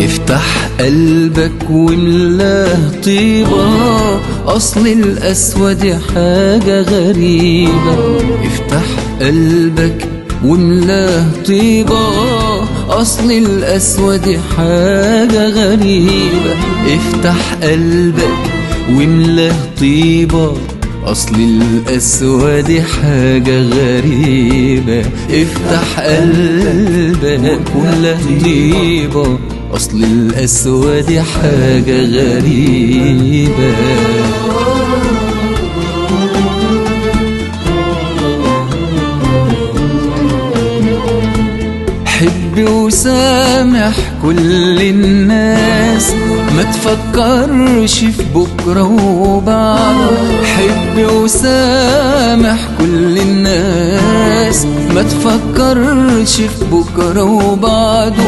افتح قلبك واملاه طيبة، أصل الأسود حاجة غريبة. افتح قلبك واملاه طيبة، أصل الأسود حاجة غريبة. افتح قلبك واملاه طيبة، أصل الأسود حاجة غريبة. افتح قلبك واملاه طيبة، أصل الأسود حاجة غريبة. حب وسامح كل الناس، ما تفكرش في بكرة وبعده. حب وسامح كل الناس، ما تفكرش في بكرة وبعده.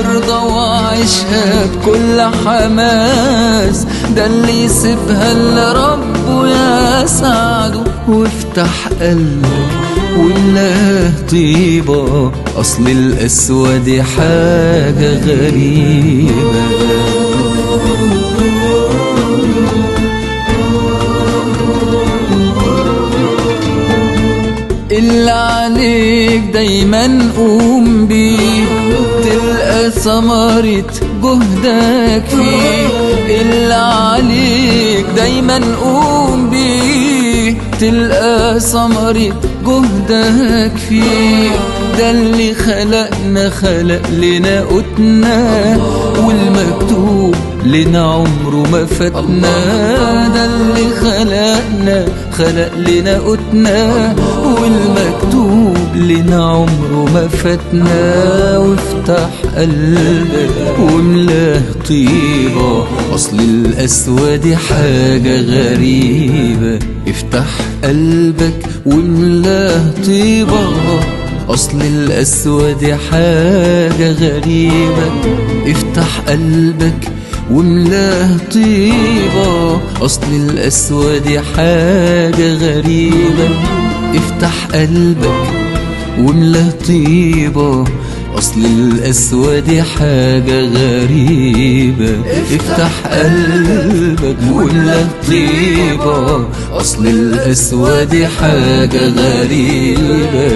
ارضى وعيشها بكل حماس، ده اللي يسيبها لربه يسعده. وافتح قلبك واملاه طيبة، أصل الأسود حاجة غريبة. اللي عليك دايما قوم بيه، تلقى ثمرة جهدك فيه. اللي عليك دايما قوم بيه، تلقى ثمرة جهدك فيه. ده اللي خلق لنا قوتنا، والمكتوب لنا عمره ما فاتنا. ده اللي خلق لنا قوتنا، والمكتوب لنا عمره ما فاتنا. وافتح قلبك واملاه طيبة، أصل الأسود حاجة غريبة. افتح قلبك واملاه طيبة، أصل الأسود حاجة غريبة. افتح قلبك واملاه طيبة، أصل الأسود حاجة غريبة. افتح قلبك واملاه طيبة، أصل الأسود حاجة غريبة. افتح قلبك واملاه طيبة، أصل الأسود حاجة غريبة.